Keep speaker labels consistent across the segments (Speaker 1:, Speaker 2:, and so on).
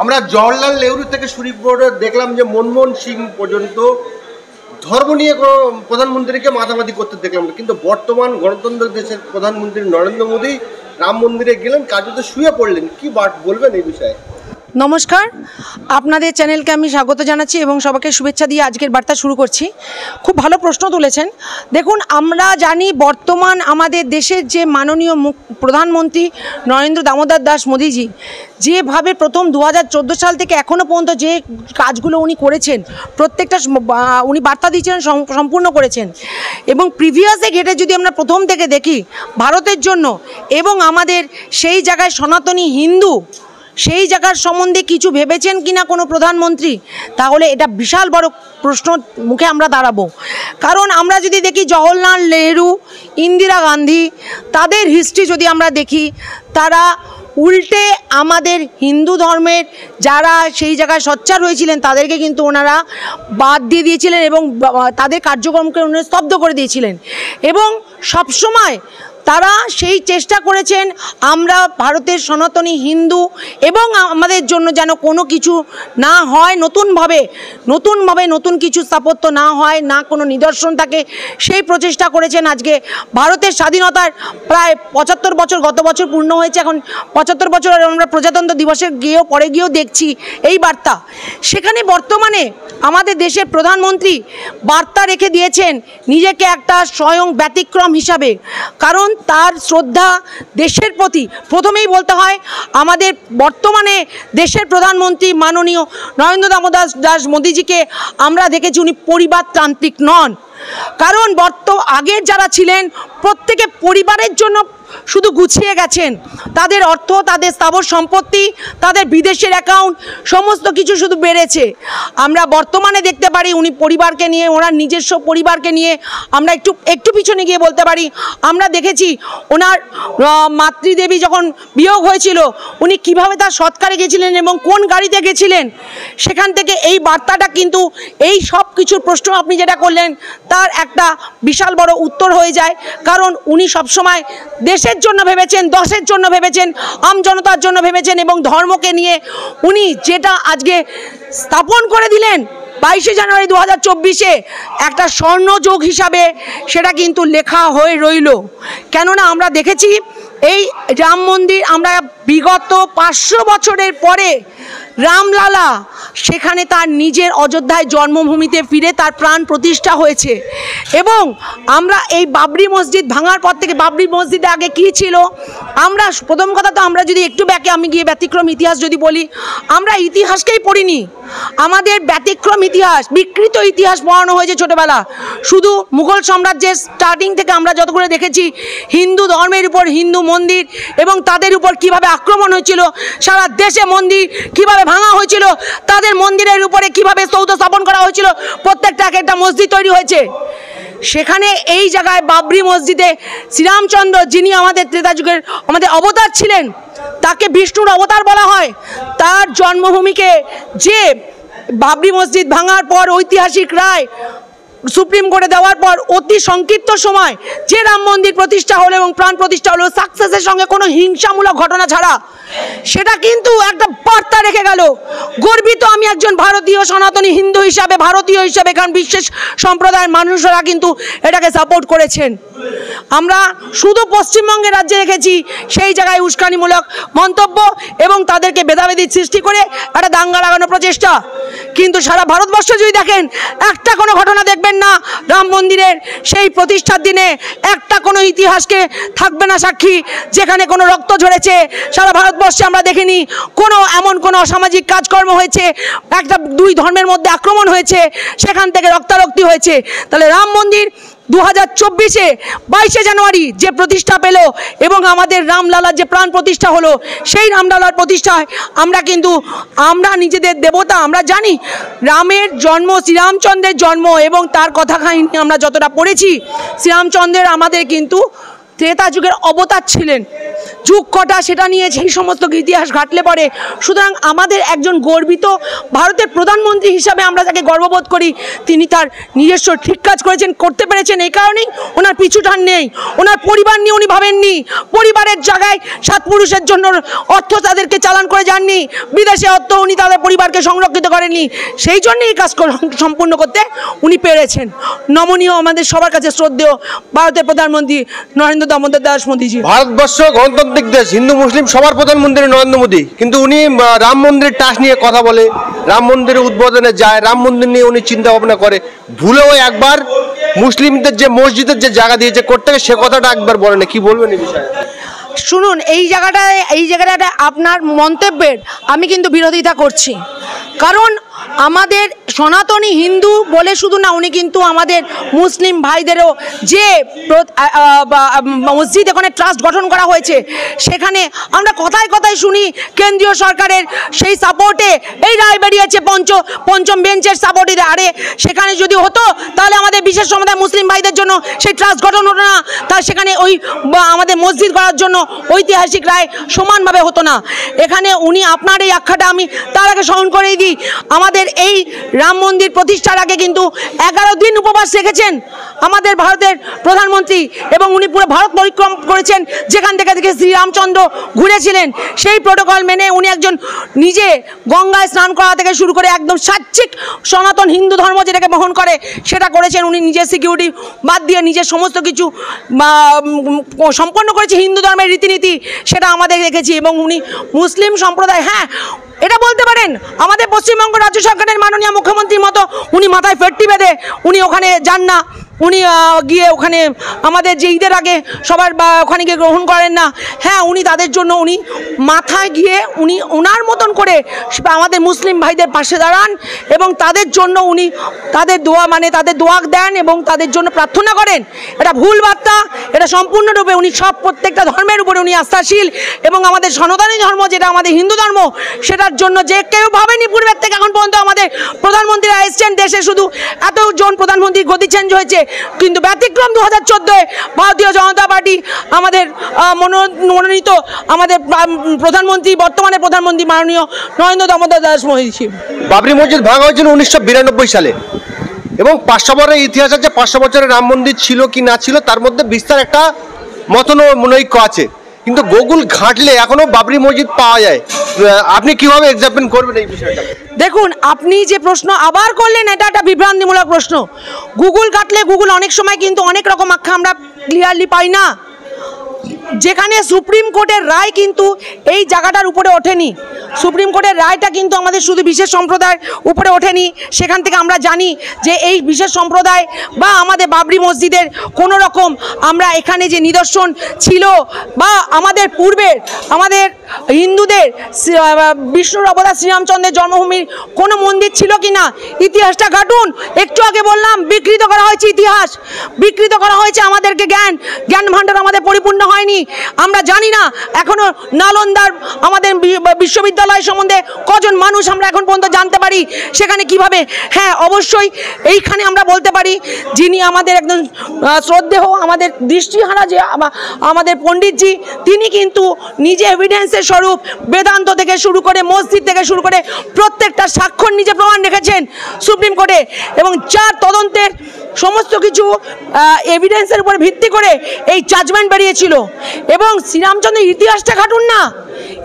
Speaker 1: আমরা জওহরলাল নেহরু থেকে শুরু করে দেখলাম যে মনমোহন সিং পর্যন্ত ধর্ম নিয়ে কোনো প্রধানমন্ত্রীকে মাতামাতি করতে দেখলাম না, কিন্তু বর্তমান গণতন্ত্র দেশের প্রধানমন্ত্রী নরেন্দ্র মোদী রাম মন্দিরে গেলেন, কার্যত শুয়ে পড়লেন। কি বলবেন এই বিষয়ে?
Speaker 2: নমস্কার, আপনাদের চ্যানেলকে আমি স্বাগত জানাচ্ছি এবং সবাইকে শুভেচ্ছা দিয়ে আজকের বার্তা শুরু করছি। খুব ভালো প্রশ্ন তুলেছেন। দেখুন, আমরা জানি বর্তমান আমাদের দেশের যে মাননীয় প্রধানমন্ত্রী নরেন্দ্র দামোদর দাস মোদীজি যেভাবে প্রথম 2014 সাল থেকে এখনও পর্যন্ত যে কাজগুলো উনি করেছেন, প্রত্যেকটা উনি বার্তা দিয়েছিলেন, সম্পূর্ণ করেছেন। এবং প্রিভিয়াসে ঘেটে যদি আমরা প্রথম থেকে দেখি ভারতের জন্য এবং আমাদের সেই জায়গায় সনাতনী হিন্দু সেই জায়গার সম্বন্ধে কিছু ভেবেছেন কিনা কোনো প্রধানমন্ত্রী, তাহলে এটা বিশাল বড় প্রশ্ন মুখে আমরা দাঁড়াবো। কারণ আমরা যদি দেখি জওহরলাল নেহরু, ইন্দিরা গান্ধী, তাদের হিস্ট্রি যদি আমরা দেখি, তারা উল্টে আমাদের হিন্দু ধর্মের যারা সেই জায়গায় সোচ্চার হয়েছিলেন তাদেরকে কিন্তু ওনারা বাদ দিয়ে দিয়েছিলেন এবং তাদের কার্যক্রমকে ওনারা স্তব্ধ করে দিয়েছিলেন। এবং সবসময় তারা সেই চেষ্টা করেছেন আমরা ভারতের সনাতনী হিন্দু এবং আমাদের জন্য যেন কোনো কিছু না হয়, নতুনভাবে নতুন কিছু স্থাপত্য না হয়, না কোনো নিদর্শন থাকে, সেই প্রচেষ্টা করেছেন। আজকে ভারতের স্বাধীনতার প্রায় 75 বছর গত বছর পূর্ণ হয়েছে, এখন 75 বছর আমরা প্রজাতন্ত্র দিবসে পরে গিয়েও দেখছি এই বার্তা। সেখানে বর্তমানে আমাদের দেশের প্রধানমন্ত্রী বার্তা রেখে দিয়েছেন নিজেকে একটা স্বয়ং ব্যতিক্রম হিসাবে। কারণ তার শ্রদ্ধা দেশের প্রতি, প্রথমেই বলতে হয় আমাদের বর্তমানে দেশের প্রধানমন্ত্রী মাননীয় নরেন্দ্র দামোদর দাস মোদীজিকে আমরা দেখেছি উনি পরিবারতান্ত্রিক নন। কারণ আগের যারা ছিলেন প্রত্যেকে পরিবারের জন্য শুধু গুছিয়ে গেছেন, তাদের অর্থ, তাদের স্থাবর সম্পত্তি, তাদের বিদেশের অ্যাকাউন্ট সমস্ত কিছু শুধু বেড়েছে। আমরা বর্তমানে দেখতে পারি উনি পরিবারকে নিয়ে, ওনার নিজস্ব পরিবারকে নিয়ে আমরা একটু পিছনে গিয়ে বলতে পারি, আমরা দেখেছি ওনার মাতৃদেবী যখন বিয়োগ হয়েছিল উনি কিভাবে তার সৎকারে গেছিলেন এবং কোন গাড়িতে গেছিলেন। সেখান থেকে এই বার্তাটা কিন্তু এই সব কিছুর প্রশ্ন আপনি যেটা করলেন তার একটা বিশাল বড় উত্তর হয়ে যায়। কারণ উনি সবসময় দেশের জন্য ভেবেছেন, দশের জন্য ভেবেছেন, আম জনতার জন্য ভেবেছেন এবং ধর্মকে নিয়ে উনি যেটা আজকে স্থাপন করে দিলেন 22শে জানুয়ারি 2024-এ একটা স্বর্ণযুগ হিসাবে সেটা কিন্তু লেখা হয়ে রইল। কেননা আমরা দেখেছি এই রাম মন্দির, আমরা বিগত 500 বছরের পরে রামলালা সেখানে তার নিজের অযোধ্যায় জন্মভূমিতে ফিরে তার প্রাণ প্রতিষ্ঠা হয়েছে। এবং আমরা এই বাবরি মসজিদ ভাঙার পর থেকে, বাবরি মসজিদে আগে কী ছিল, আমরা প্রথম কথা তো আমরা যদি একটু আমি গিয়ে ব্যতিক্রম ইতিহাস যদি বলি, আমরা ইতিহাসকেই পড়িনি, আমাদের ব্যতিক্রম ইতিহাস, বিকৃত ইতিহাস পড়ানো হয়েছে ছোটোবেলা। শুধু মুঘল সাম্রাজ্যের স্টার্টিং থেকে আমরা যত করে দেখেছি হিন্দু ধর্মের উপর হিন্দু মন্দির এবং তাদের উপর কিভাবে আক্রমণ হয়েছিল, সারা দেশে মন্দির কিভাবে ভাঙা হয়েছিল, তাদের মন্দিরের উপরে কিভাবে সৌধ স্থাপন করা হয়েছিল, প্রত্যেকটা একটা মসজিদ তৈরি হয়েছে। সেখানে এই জায়গায় বাবরি মসজিদে শ্রীরামচন্দ্র, যিনি আমাদের ত্রেতা যুগের আমাদের অবতার ছিলেন, তাকে বিষ্ণুর অবতার বলা হয়, তার জন্মভূমিকে যে বাবরি মসজিদ ভাঙার পর ঐতিহাসিক রায় সুপ্রিম কোর্টে দেওয়ার পর অতি সংক্ষিপ্ত সময় যে রাম মন্দির প্রতিষ্ঠা হলো এবং প্রাণ প্রতিষ্ঠা হলো সাকসেসের সঙ্গে কোনো হিংসামূলক ঘটনা ছাড়া, সেটা কিন্তু একটা বার্তা রেখে গেল। গর্বিত আমি একজন ভারতীয় সনাতনী হিন্দু হিসাবে, ভারতীয় হিসাবে, কারণ বিশেষ সম্প্রদায়ের মানুষরা কিন্তু এটাকে সাপোর্ট করেছেন। আমরা শুধু পশ্চিমবঙ্গের রাজ্যে দেখেছি সেই জায়গায় উস্কানিমূলক মন্তব্য এবং তাদেরকে ভেদাভেদির সৃষ্টি করে একটা দাঙ্গা লাগানোর প্রচেষ্টা। কিন্তু সারা ভারতবর্ষ যদি দেখেন একটা কোনো ঘটনা দেখবেন না রাম মন্দিরের সেই প্রতিষ্ঠার দিনে, একটা কোনো ইতিহাসকে থাকবে না সাক্ষী যেখানে কোনো রক্ত ঝরেছে। সারা ভারতবর্ষে আমরা দেখিনি কোনো এমন কোনো অসামাজিক কাজকর্ম হয়েছে, একটা দুই ধর্মের মধ্যে আক্রমণ হয়েছে, সেখান থেকে রক্তারক্তি হয়েছে। তাহলে রাম মন্দির 2024-এ 22শে জানুয়ারি যে প্রতিষ্ঠা পেল এবং আমাদের রামলালার যে প্রাণ প্রতিষ্ঠা হলো, সেই রামলালার প্রতিষ্ঠায় আমরা নিজেদের দেবতা, আমরা জানি রামের জন্ম, শ্রীরামচন্দ্রের জন্ম এবং তার কথা কাহিনী আমরা যতটা পড়েছি, শ্রীরামচন্দ্রের আমাদের কিন্তু ত্রেতা যুগের অবতার ছিলেন, যুগ কটা সেটা নিয়ে সেই সমস্ত ইতিহাস ঘাটলে পরে। সুতরাং আমাদের একজন গর্বিত ভারতের প্রধানমন্ত্রী হিসাবে আমরা যাকে গর্ববোধ করি, তিনি তার নিজস্ব ঠিক কাজ করেছেন, করতে পেরেছেন। এই কারণেই ওনার পিছুটান নেই, ওনার পরিবার নিয়ে উনি ভাবেননি। পরিবারের জায়গায় 7 পুরুষের জন্য অর্থ তাদেরকে চালান করে যাননি, বিদেশে অর্থ উনি তাদের পরিবারকে সংরক্ষিত করেননি। সেই জন্যই এই কাজ সম্পূর্ণ করতে উনি পেরেছেন। নমনীয়, আমাদের সবার কাছে শ্রদ্ধেয় ভারতের প্রধানমন্ত্রী নরেন্দ্র দামোদর দাস মোদীজি।
Speaker 1: ভারতবর্ষ গণতান্ত্রিক দেশ, হিন্দু মুসলিম সবার প্রধানমন্ত্রী নরেন্দ্র মোদী, কিন্তু উনি রাম মন্দিরের টাস নিয়ে কথা বলে, রাম মন্দিরের উদ্বোধনে যায়, রাম মন্দির নিয়ে উনি চিন্তা ভাবনা করে। ভুলেও একবার মুসলিমদের যে মসজিদের যে জায়গা দিয়েছে করতে, সে কথাটা একবার বলেন। কি বলবেন এই বিষয়ে?
Speaker 2: শুনুন, এই জায়গাটায় আপনার মন্তব্যের আমি কিন্তু বিরোধিতা করছি। কারণ আমাদের সনাতনী হিন্দু বলে শুধু না, উনি কিন্তু আমাদের মুসলিম ভাইদেরও যে মসজিদ এখানে ট্রাস্ট গঠন করা হয়েছে, সেখানে আমরা কথায় কথায় শুনি কেন্দ্রীয় সরকারের সেই সাপোর্টে এই রায় বেরিয়েছে, পঞ্চম বেঞ্চের সাপোর্টে। আরে সেখানে যদি হতো তাহলে আমাদের বিশেষ সম্প্রদায় মুসলিম ভাইদের জন্য সেই ট্রাস্ট গঠন হতো না, তার সেখানে ওই আমাদের মসজিদ করার জন্য ঐতিহাসিক রায় সমানভাবে হতো না। এখানে উনি আপনার এই আখ্যাটা আমি তার আগে স্মরণ করেই দিই। আমাদের এই রাম মন্দির প্রতিষ্ঠার আগে কিন্তু 11 দিন উপবাস রেখেছেন আমাদের ভারতের প্রধানমন্ত্রী, এবং উনি পুরো ভারত পরিক্রম করেছেন, যেখান থেকে শ্রীরামচন্দ্র ঘুরেছিলেন। সেই প্রোটোকল মেনে উনি একজন নিজে গঙ্গায় স্নান করা থেকে শুরু করে একদম সাচ্চিক সনাতন হিন্দু ধর্ম যেটাকে বহন করে সেটা করেছেন। উনি নিজের সিকিউরিটি বাদ দিয়ে নিজের সমস্ত কিছু সম্পন্ন করেছে, হিন্দু ধর্মের রীতিনীতি সেটা আমাদের দেখেছি। এবং উনি মুসলিম সম্প্রদায়, হ্যাঁ এটা বলতে পারেন, আমাদের পশ্চিমবঙ্গ রাজ্য সরকারের মাননীয় মুখ্যমন্ত্রীর মতো উনি মাথায় ফেট্টি বেঁধে উনি ওখানে যান না, উনি গিয়ে ওখানে আমাদের যে ঈদের আগে সবার ওখানে গিয়ে গ্রহণ করেন না। হ্যাঁ, উনি তাদের জন্য উনি মাথায় গিয়ে উনি ওনার মতন করে আমাদের মুসলিম ভাইদের পাশে দাঁড়ান, এবং তাদের জন্য উনি তাদের দোয়া দেন এবং তাদের জন্য প্রার্থনা করেন। এটা ভুল বার্তা, এটা সম্পূর্ণরূপে উনি প্রত্যেকটা ধর্মের উপরে উনি আস্থাশীল। এবং আমাদের সনাতনী ধর্ম যেটা আমাদের হিন্দু ধর্ম, সেটার জন্য যে কেউ ভাবেনি পূর্বের থেকে এখন পর্যন্ত আমাদের প্রধানমন্ত্রীরা এসছেন দেশে, শুধু এতজন প্রধানমন্ত্রীর গতি চেঞ্জ হয়েছে, কিন্তু ব্যতিক্রম 2014-এ ভারতীয় জনতা পার্টি আমাদের মনোনীত আমাদের প্রধানমন্ত্রী, বর্তমানে প্রধানমন্ত্রী মাননীয় নরেন্দ্র দামোদর দাস মোদী।
Speaker 1: বাবরি মসজিদ ভাঙা হয়েছিল 1992 সালে, এবং 500 বছরের ইতিহাস আছে। 500 বছরের রাম মন্দির ছিল কি না ছিল তার মধ্যে বিস্তার একটা মতনৈক্য আছে, কিন্তু গুগল ঘাঁটলে এখনো বাবরি মসজিদ পাওয়া যায়। আপনি কিভাবে এক্সাপ্লেন করবেন এই বিষয়টা?
Speaker 2: দেখুন, আপনি যে প্রশ্ন আবার করলেন, এটা একটা বিভ্রান্তিমূলক প্রশ্ন। গুগল ঘাটলে গুগল অনেক সময় কিন্তু অনেক রকম আখ্যা আমরা ক্লিয়ারলি পাই না। যেখানে সুপ্রিম কোর্টের রায় কিন্তু এই জায়গাটার উপরে ওঠেনি, সুপ্রিম কোর্টের রায়টা কিন্তু আমাদের শুধু বিশেষ সম্প্রদায়ের উপরে ওঠেনি। সেখান থেকে আমরা জানি যে এই বিশেষ সম্প্রদায় বা আমাদের বাবরি মসজিদের কোনো রকম আমরা এখানে যে নিদর্শন ছিল, বা আমাদের পূর্বের আমাদের হিন্দুদের বিষ্ণুর অবতার শ্রীরামচন্দ্রের জন্মভূমির কোনো মন্দির ছিল কি না, ইতিহাসটা ঘাটুন। একটু আগে বললাম বিকৃত করা হয়েছে ইতিহাস, বিকৃত করা হয়েছে আমাদেরকে, জ্ঞান ভাণ্ডার আমাদের পরিপূর্ণ হয়নি। আমরা জানি না এখনো নালন্দার আমাদের বিশ্ববিদ্যালয় সম্বন্ধে কজন মানুষ আমরা এখন পর্যন্ত জানতে পারি, সেখানে কিভাবে। হ্যাঁ, অবশ্যই এইখানে আমরা বলতে পারি যিনি আমাদের একদম শ্রদ্ধেয়, আমাদের দৃষ্টিহারা যে আমাদের পণ্ডিতজি, তিনি কিন্তু নিজে এভিডেন্সের স্বরূপ বেদান্ত থেকে শুরু করে মসজিদ থেকে শুরু করে প্রত্যেকটা স্বাক্ষর নিজে প্রমাণ রেখেছেন সুপ্রিম কোর্টে, এবং যার তদন্তের সমস্ত কিছু এভিডেন্সের উপরে ভিত্তি করে এই জাজমেন্ট বেরিয়েছিল। এবং শ্রীরামচন্দ্রের ইতিহাসটা ঘাটুন না,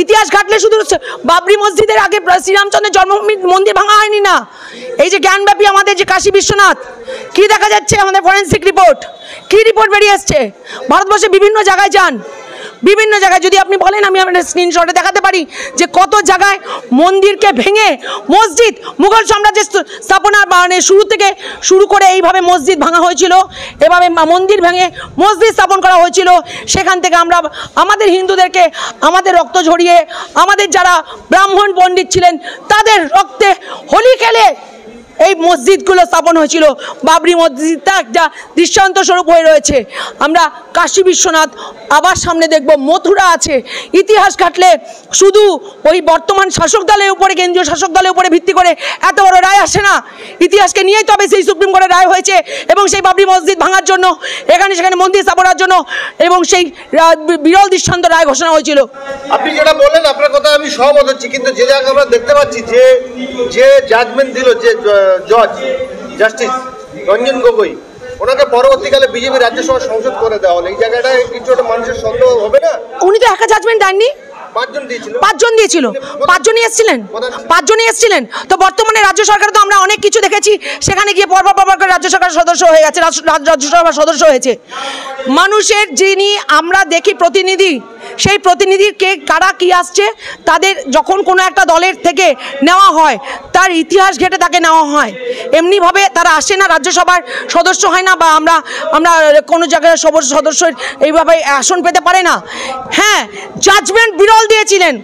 Speaker 2: ইতিহাস ঘাটলে শুধু বাবরি মসজিদের আগে শ্রীরামচন্দ্রের জন্মভূমির মন্দির ভাঙা হয়নি না। এই যে জ্ঞানব্যাপী আমাদের যে কাশী বিশ্বনাথ, কি দেখা যাচ্ছে আমাদের ফরেন্সিক রিপোর্ট, কি রিপোর্ট বেরিয়ে এসছে। ভারতবর্ষে বিভিন্ন জায়গায় যান, বিভিন্ন জায়গায় যদি আপনি বলেন, আমি আপনার স্ক্রিনশটে দেখাতে পারি যে কত জায়গায় মন্দিরকে ভেঙে মসজিদ, মুঘল সাম্রাজ্যের স্থাপনা শুরু থেকে শুরু করে এইভাবে মসজিদ ভাঙা হয়েছিল, এভাবে মন্দির ভেঙে মসজিদ স্থাপন করা হয়েছিল। সেখান থেকে আমরা আমাদের হিন্দুদেরকে আমাদের রক্ত ঝরিয়ে, আমাদের যারা ব্রাহ্মণ পণ্ডিত ছিলেন তাদের রক্তে হোলি খেলে এই মসজিদগুলো স্থাপন হয়েছিল। বাবরি মসজিদটা একটা দৃষ্টান্ত স্বরূপ হয়ে রয়েছে। আমরা কাশী বিশ্বনাথ আবার সামনে দেখব, মথুরা আছে। ইতিহাস ঘাটলে শুধু ওই বর্তমান শাসক দলের উপরে, কেন্দ্রীয় শাসক দলের উপরে ভিত্তি করে এত বড় রায় আসে না। ইতিহাসকে নিয়েই তবে সেই সুপ্রিম কোর্টের রায় হয়েছে, এবং সেই বাবরি মসজিদ ভাঙার জন্য, এখানে সেখানে মন্দির স্থাপনার জন্য, এবং সেই বিরল দৃষ্টান্ত রায় ঘোষণা হয়েছিল।
Speaker 1: আপনি যেটা বললেন আপনার কথা আমি সহমত হচ্ছি, কিন্তু যে জায়গায় আমরা দেখতে পাচ্ছি যে জাজমেন্ট দিল, যে জজ জাস্টিস রঞ্জন গগৈ, ওনাকে পরবর্তীকালে বিজেপি রাজ্যসভা সংসদ করে দেওয়া হলো, এই জায়গাটায় কিছু একটা মানুষের সন্দেহ হবে না?
Speaker 2: উনি তো একা জাজমেন্ট দেননি, পাঁচজন দিয়েছিল, পাঁচজনই এসেছিলেন। তো বর্তমানে রাজ্য সরকার তো আমরা অনেক কিছু দেখেছি, সেখানে গিয়ে পরপর করে রাজ্য সরকার সদস্য হয়ে গেছে, রাজ্যসভার সদস্য হয়েছে। মানুষের যিনি আমরা দেখি প্রতিনিধি, সেই প্রতিনিধির কে কারা কি আসছে, তাদের যখন কোনো একটা দলের থেকে নেওয়া হয় তার ইতিহাস ঘেঁটে তাকে নেওয়া হয়, এমনিভাবে তারা আসে না, রাজ্যসভার সদস্য হয় না, বা আমরা কোনো জায়গায় সদস্য এইভাবে আসন পেতে পারে না। হ্যাঁ, জাজমেন্ট বিরল দিয়েছিলেন,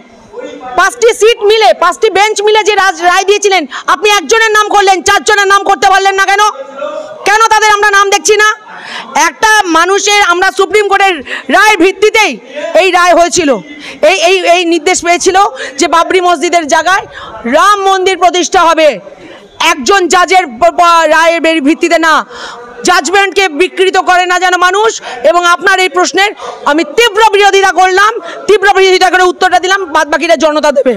Speaker 2: 5টি সিট মিলে, 5টি বেঞ্চ মিলে যে রায় দিয়েছিলেন, আপনি একজনের নাম করলেন, 4 জনের নাম করতে পারলেন না কেন তাদের আমরা নাম দেখছি না? একটা মানুষের, আমরা সুপ্রিম কোর্টের রায়ের ভিত্তিতেই এই রায় হয়েছিল, এই নির্দেশ পেয়েছিল যে বাবরি মসজিদের জায়গায় রাম মন্দির প্রতিষ্ঠা হবে, একজন জাজের রায়ের ভিত্তিতে না। জাজমেন্টকে বিকৃত করে না যেন মানুষ। এবং আপনার এই প্রশ্নের আমি তীব্র বিরোধিতা করলাম, তীব্র বিরোধিতা করে উত্তরটা দিলাম, বাদবাকিটা জনতা দেবে।